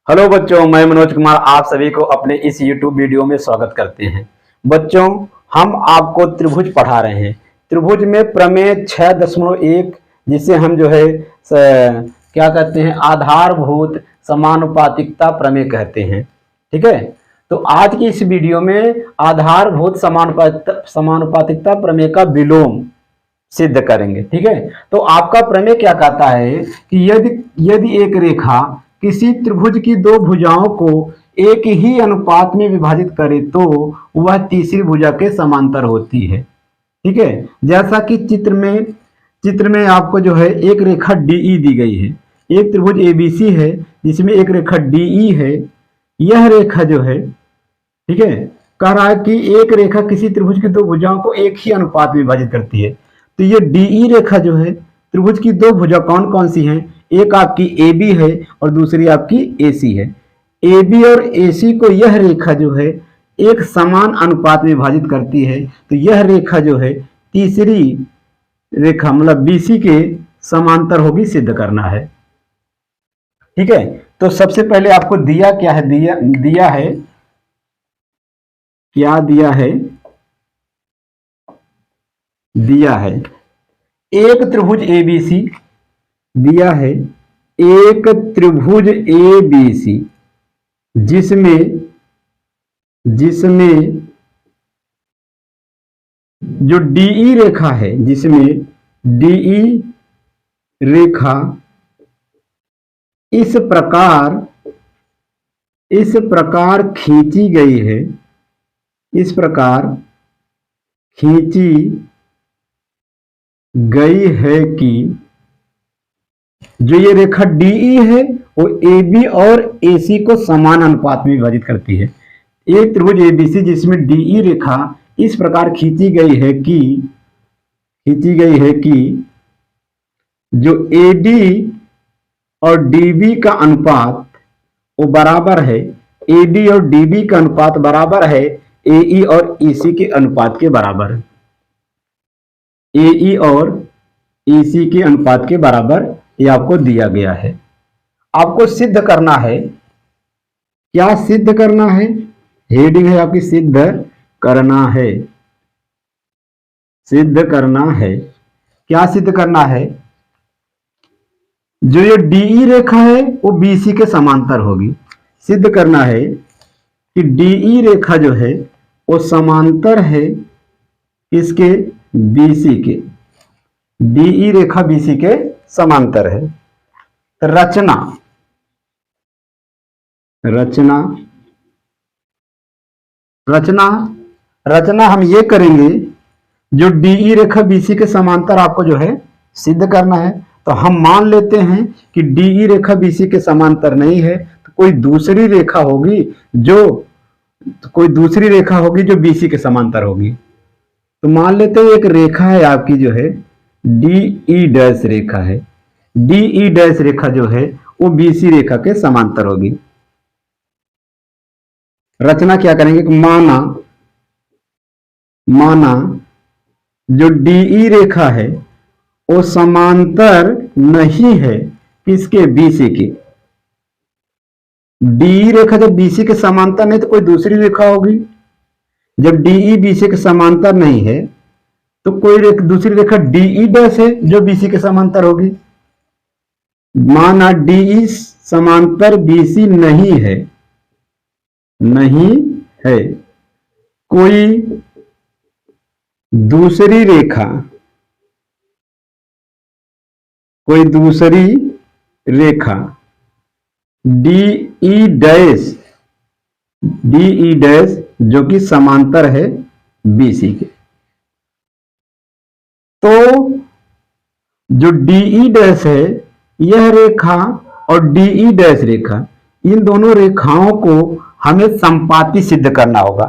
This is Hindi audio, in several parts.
हेलो बच्चों, मैं मनोज कुमार आप सभी को अपने इस YouTube वीडियो में स्वागत करते हैं। बच्चों, हम आपको त्रिभुज पढ़ा रहे हैं। त्रिभुज में प्रमेय 6.1 जिसे हम क्या कहते हैं, आधारभूत समानुपातिकता प्रमेय कहते हैं। ठीक है, तो आज की इस वीडियो में आधारभूत समानुपातिकता प्रमेय का विलोम सिद्ध करेंगे। ठीक है, तो आपका प्रमेय क्या कहता है कि यदि यदि एक रेखा किसी त्रिभुज की दो भुजाओं को एक ही अनुपात में विभाजित करे तो वह तीसरी भुजा के समांतर होती है। ठीक है, जैसा कि चित्र में आपको एक रेखा DE दी गई है। एक त्रिभुज ABC है जिसमें एक रेखा DE है। यह रेखा ठीक है, कह रहा है कि एक रेखा किसी त्रिभुज की दो भुजाओं को एक ही अनुपात में विभाजित करती है। तो ये DE रेखा त्रिभुज की दो भुजा कौन कौन सी हैं? एक आपकी AB है और दूसरी आपकी AC है। AB और AC को यह रेखा एक समान अनुपात में विभाजित करती है। तो यह रेखा तीसरी रेखा मतलब BC के समांतर होगी, सिद्ध करना है। ठीक है, तो सबसे पहले आपको दिया क्या है? दिया है क्या? दिया है एक त्रिभुज ABC। दिया है एक त्रिभुज ABC जिसमें जो DE रेखा है, जिसमें DE रेखा इस प्रकार खींची गई है। इस प्रकार खींची गई है कि जो ये रेखा DE है वो AB और AC को समान अनुपात में विभाजित करती है। एक त्रिभुज ABC जिसमें DE रेखा इस प्रकार खींची गई है कि जो AD और DB का अनुपात वो बराबर है। AD और DB का अनुपात बराबर है AE और EC के अनुपात के बराबर। AE और EC के अनुपात के बराबर ये आपको दिया गया है। आपको सिद्ध करना है। क्या सिद्ध करना है? हेडिंग है आपकी सिद्ध करना है। सिद्ध करना है। क्या सिद्ध करना है? जो ये DE रेखा है वो BC के समांतर होगी। सिद्ध करना है कि DE रेखा वो समांतर है इसके BC के। DE रेखा BC के समांतर है। रचना हम ये करेंगे, जो DE रेखा BC के समांतर आपको सिद्ध करना है। तो हम मान लेते हैं कि DE रेखा BC के समांतर नहीं है, तो कोई दूसरी रेखा होगी जो BC के समांतर होगी। तो मान लेते हैं एक रेखा है आपकी DE डैश रेखा है। DE डैश रेखा वो BC रेखा के समांतर होगी। रचना क्या करेंगे कि माना जो DE रेखा है वो समांतर नहीं है किसके? BC के। DE रेखा जब BC के समांतर नहीं तो कोई दूसरी रेखा होगी। जब DE BC के समांतर नहीं है तो कोई दूसरी रेखा DE डैश है जो BC के समांतर होगी। माना DE समांतर BC नहीं है। कोई दूसरी रेखा DE डैश जो कि समांतर है BC के। तो जो DE डैश है यह रेखा और DE डैश रेखा, इन दोनों रेखाओं को हमें संपाती सिद्ध करना होगा।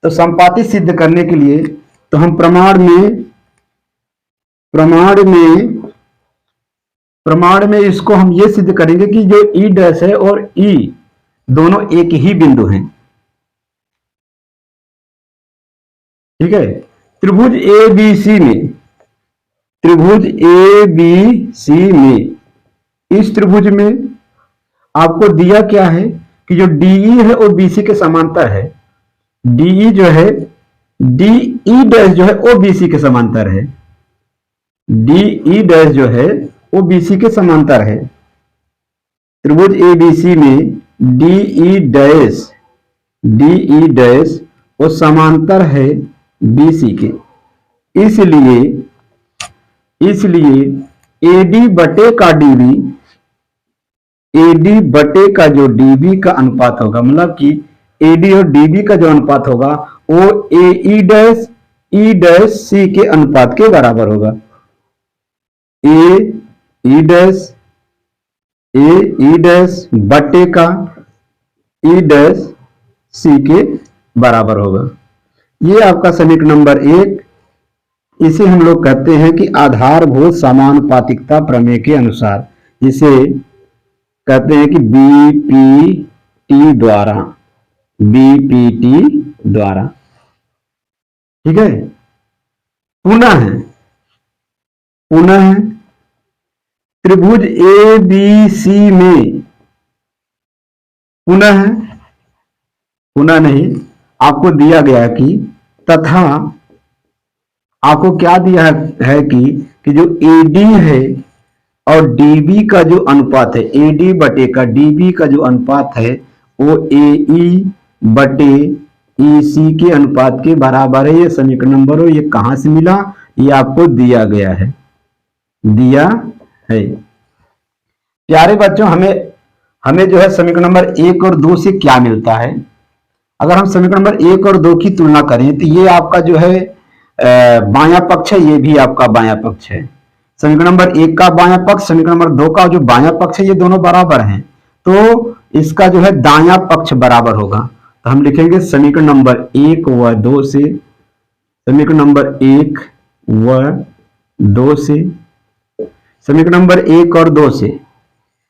तो संपाती सिद्ध करने के लिए तो हम प्रमाण में इसको हम ये सिद्ध करेंगे कि जो E डैश है और E दोनों एक ही बिंदु हैं। ठीक है, त्रिभुज ABC में इस त्रिभुज में आपको दिया क्या है कि जो डीई है वो बीसी के समांतर है। डीई जो है, डीई डैश जो है वो बीसी के समांतर है। डीई डैश जो है वो बीसी के समांतर है। त्रिभुज एबीसी में डीई डैश वो समांतर है बीसी के। इसलिए एडी बटे का डीबी, एडी बटे का जो डीबी का अनुपात होगा, मतलब कि एडी और डीबी का जो अनुपात होगा वो ई डैश सी के अनुपात के बराबर होगा। ई डैश बटे का ई डैश सी के बराबर होगा। ये आपका समीकरण नंबर 1। इसे हम लोग कहते हैं कि आधारभूत समानुपातिकता प्रमेय के अनुसार, जिसे कहते हैं कि बीपीटी द्वारा। ठीक है। पुनः त्रिभुज ए बी सी में पुनः नहीं, आपको दिया गया कि तथा आपको क्या दिया है कि जो एडी है और डीबी का जो अनुपात है, एडी बटे का डीबी का जो अनुपात है वो एई बटे ईसी के अनुपात के बराबर है। ये समीकरण नंबर हो, ये कहां से मिला? ये आपको दिया गया है, प्यारे बच्चों, हमें जो है समीकरण नंबर 1 और 2 से क्या मिलता है? अगर हम समीकरण नंबर 1 और 2 की तुलना करें तो ये आपका जो है बायां पक्ष है, ये भी आपका बायां पक्ष है। समीकरण नंबर 1 का बायां पक्ष, समीकरण नंबर 2 का जो बायां पक्ष है, ये दोनों बराबर हैं, तो इसका जो है दायां पक्ष बराबर होगा। तो हम लिखेंगे समीकरण नंबर 1 व 2 से, समीकरण नंबर 1 व 2 से, समीकरण नंबर 1 और 2 से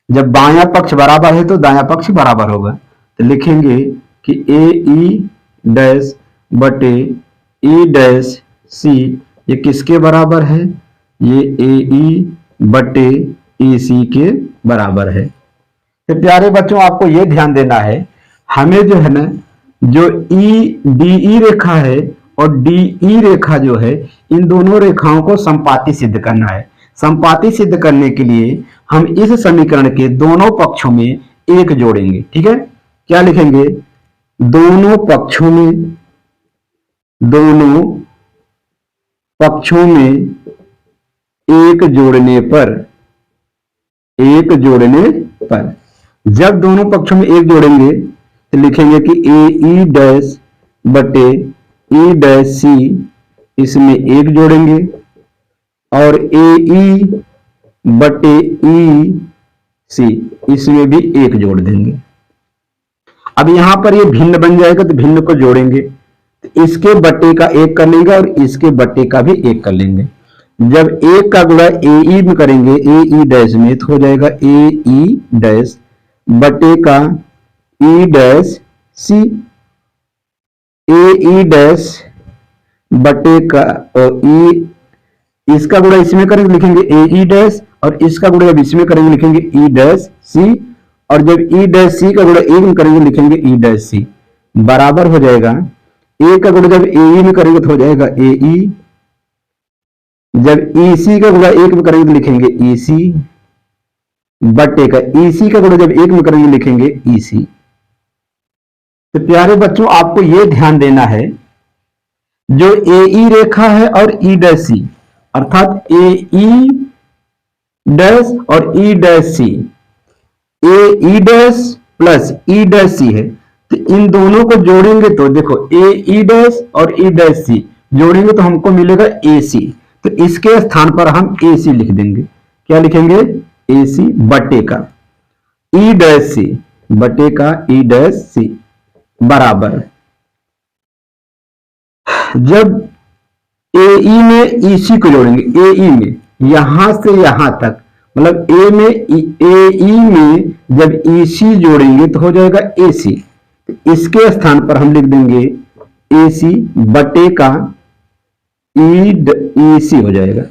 जब बायां पक्ष बराबर है तो दायां पक्ष बराबर होगा। तो लिखेंगे कि ए ई डैश बटे ई डैश सी, ये किसके बराबर है? ये ए ई बटे ई सी के बराबर है। तो प्यारे बच्चों, आपको ये ध्यान देना है, हमें जो है ना, जो डीई रेखा है और डीई रेखा जो है, इन दोनों रेखाओं को संपाती सिद्ध करना है। संपाती सिद्ध करने के लिए हम इस समीकरण के दोनों पक्षों में एक जोड़ेंगे। ठीक है, क्या लिखेंगे? दोनों पक्षों में एक जोड़ने पर जब दोनों पक्षों में एक जोड़ेंगे तो लिखेंगे कि ए ई डैश बटे ई डैश सी, इसमें एक जोड़ेंगे, और ए ई बटे ई सी, इसमें भी एक जोड़ देंगे। अब यहां पर ये भिन्न बन जाएगा तो भिन्न को जोड़ेंगे, तो इसके बटे का एक कर लेंगे और इसके बटे का भी एक कर लेंगे। जब एक का गुणा ए ई में करेंगे, ए ई डैश में, तो हो जाएगा ए ई डैश बटे का ई dash C, A E dash बटे का ई, इसका गुणा इसमें करेंगे लिखेंगे ए ई डैश, और इसका गुणा जब इसमें करेंगे लिखेंगे ई डैश सी, और जब ई डैश सी का गुणा ए में करेंगे लिखेंगे ई डैश सी, बराबर हो जाएगा ए का गुणा जब ए ई में करेंगे तो हो जाएगा ए ई, जब ई सी का गुणा एक में करेंगे तो लिखेंगे ई सी, बटे का ई सी का गुणा जब एक में करेंगे लिखेंगे ई सी। तो प्यारे बच्चों, आपको यह ध्यान देना है, जो ए ई रेखा है और ई डैश सी, अर्थात ए ई डैश और E dash C, A E dash plus E dash C है, तो इन दोनों को जोड़ेंगे तो देखो ए ई डैश और ई डैश सी जोड़ेंगे तो हमको मिलेगा ए सी, तो इसके स्थान पर हम ए सी लिख देंगे। क्या लिखेंगे? ए सी बटे का ई डैश सी, बटे का ई डैश सी, बराबर जब ए ई में ई सी को जोड़ेंगे, ए ई में यहां से यहां तक, मतलब ए ई में जब ई सी जोड़ेंगे तो हो जाएगा ए सी, तो इसके स्थान पर हम लिख देंगे ए सी बटे का ई सी हो जाएगा।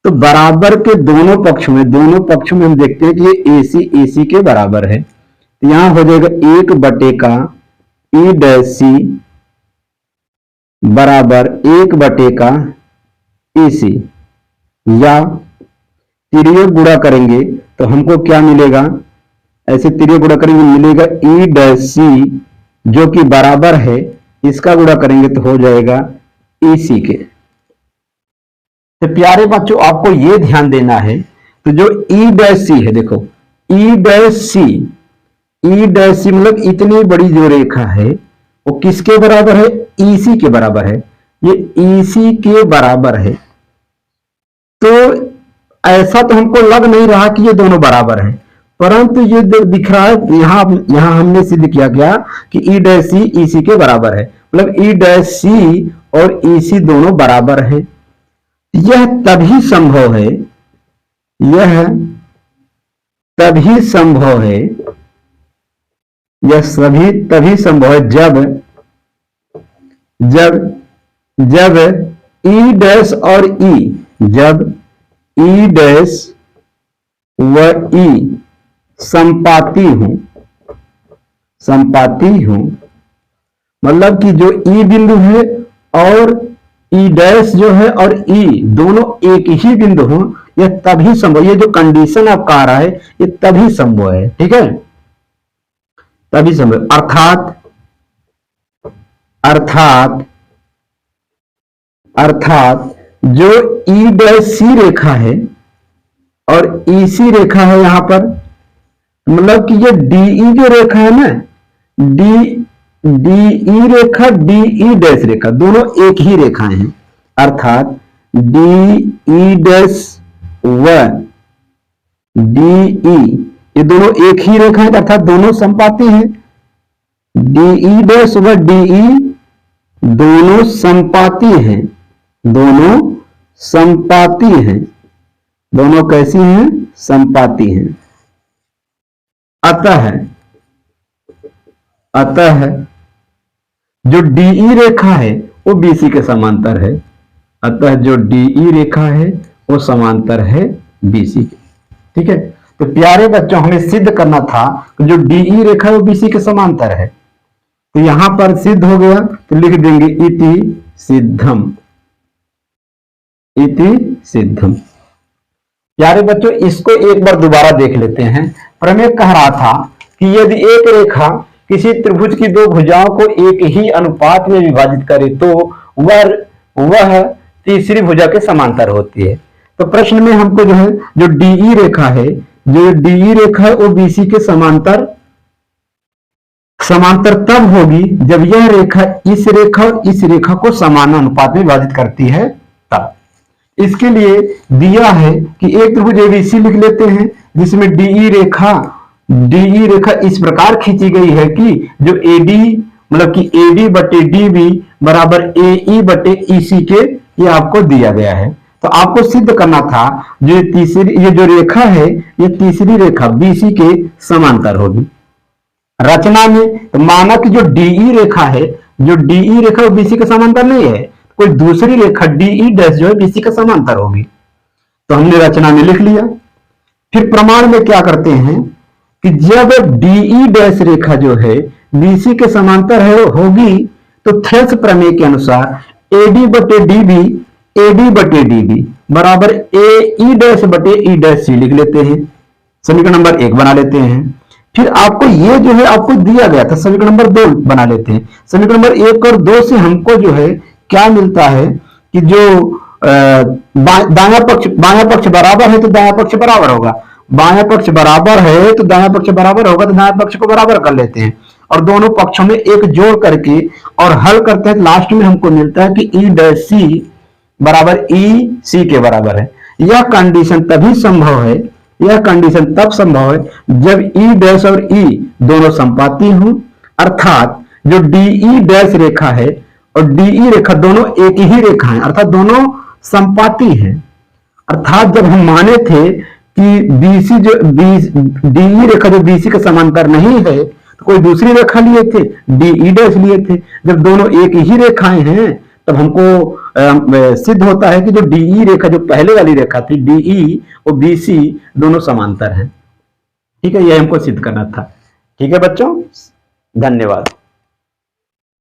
तो बराबर के दोनों पक्षों में हम देखते हैं कि ये AC के बराबर है, तो यहां हो जाएगा 1/का E' बराबर 1/का AC, या तिर्यक गुणा करेंगे तो हमको क्या मिलेगा, ऐसे तिर्यक गुणा करेंगे मिलेगा E' जो कि बराबर है, इसका गुणा करेंगे तो हो जाएगा EC के। तो प्यारे बच्चों आपको ये ध्यान देना है, तो जो E' है देखो E' मतलब इतनी बड़ी जो रेखा है वो किसके बराबर है, EC के बराबर है, ये EC के बराबर है। तो ऐसा तो हमको लग नहीं रहा कि ये दोनों बराबर हैं, परंतु ये दिख रहा है यहां हमने सिद्ध किया गया कि E' EC के बराबर है, मतलब E' और EC दोनों बराबर हैं। यह तभी संभव है तभी संभव है जब E' और E, जब E' व E संपाती हूं, मतलब कि जो E बिंदु है और E' जो है और E दोनों एक ही बिंदु हो, यह तभी संभव, ये जो कंडीशन आपका आ रहा है ये तभी संभव है, ठीक है, तभी संभव। अर्थात जो E' रेखा है और EC रेखा है यहां पर, मतलब कि ये DE जो रेखा है ना, DE रेखा DE' रेखा दोनों एक ही रेखाएं हैं, अर्थात DE' व DE ये दोनों एक ही रेखा है, अर्थात दोनों समपाती हैं। DE' व DE दोनों समपाती हैं, दोनों कैसी हैं, समपाती हैं। अतः जो DE रेखा है वो BC के समांतर है, अतः जो DE रेखा है वो समांतर है BC के, ठीक है। तो प्यारे बच्चों हमें सिद्ध करना था कि जो DE रेखा है वो BC के समांतर है, तो यहां पर सिद्ध हो गया, तो लिख देंगे इति सिद्धम। प्यारे बच्चों इसको एक बार दोबारा देख लेते हैं। प्रमेय कह रहा था कि यदि एक रेखा किसी त्रिभुज की दो भुजाओं को एक ही अनुपात में विभाजित करे तो वह तीसरी भुजा के समांतर होती है। तो प्रश्न में हमको जो है जो DE रेखा है, वो BC के समांतर तब होगी जब यह रेखा इस रेखा और इस रेखा को समान अनुपात में विभाजित करती है तब। इसके लिए दिया है कि एक त्रिभुज ABC लिख लेते हैं जिसमें DE रेखा इस प्रकार खींची गई है कि जो AD मतलब कि AD/DB बराबर AE/EC के ये आपको दिया गया है। तो आपको सिद्ध करना था ये जो रेखा है ये तीसरी रेखा BC के समांतर होगी। रचना में तो माना कि जो DE रेखा है वो BC के समांतर नहीं है, कोई दूसरी रेखा DE' जो है BC के समांतर होगी। तो हमने रचना में लिख लिया। फिर प्रमाण में क्या करते हैं कि जब DE' रेखा जो है BC के समांतर है होगी तो थेल्स प्रमेय के अनुसार AD/DB बराबर AE'/EC लिख लेते हैं, समीकरण नंबर 1 बना लेते हैं। फिर आपको ये जो है आपको दिया गया था, समीकरण नंबर 2 बना लेते हैं। समीकरण नंबर 1 और 2 से हमको जो है क्या मिलता है कि जो बायां पक्ष बराबर है तो दायां पक्ष बराबर होगा, बायां पक्ष बराबर है तो दायां पक्ष बराबर होगा, तो दायां पक्ष को बराबर कर लेते हैं और दोनों पक्षों में एक जोड़ करके और हल करते हैं। लास्ट में हमको मिलता है कि E' बराबर EC के बराबर है। यह कंडीशन तभी संभव है, तब संभव है जब E' और E दोनों संपाती हों, अर्थात जो DE' रेखा है और DE रेखा दोनों एक ही रेखा है, अर्थात दोनों संपाती हैं। अर्थात जब हम माने थे कि DE रेखा जो BC के समांतर नहीं है तो कोई दूसरी रेखा लिए थे, DE' लिए थे। जब दोनों एक ही रेखाएं हैं तब हमको सिद्ध होता है कि जो डीई रेखा, जो पहले वाली रेखा थी डीई और बीसी दोनों समांतर हैं। ठीक है, यह हमको सिद्ध करना था। ठीक है बच्चों, धन्यवाद।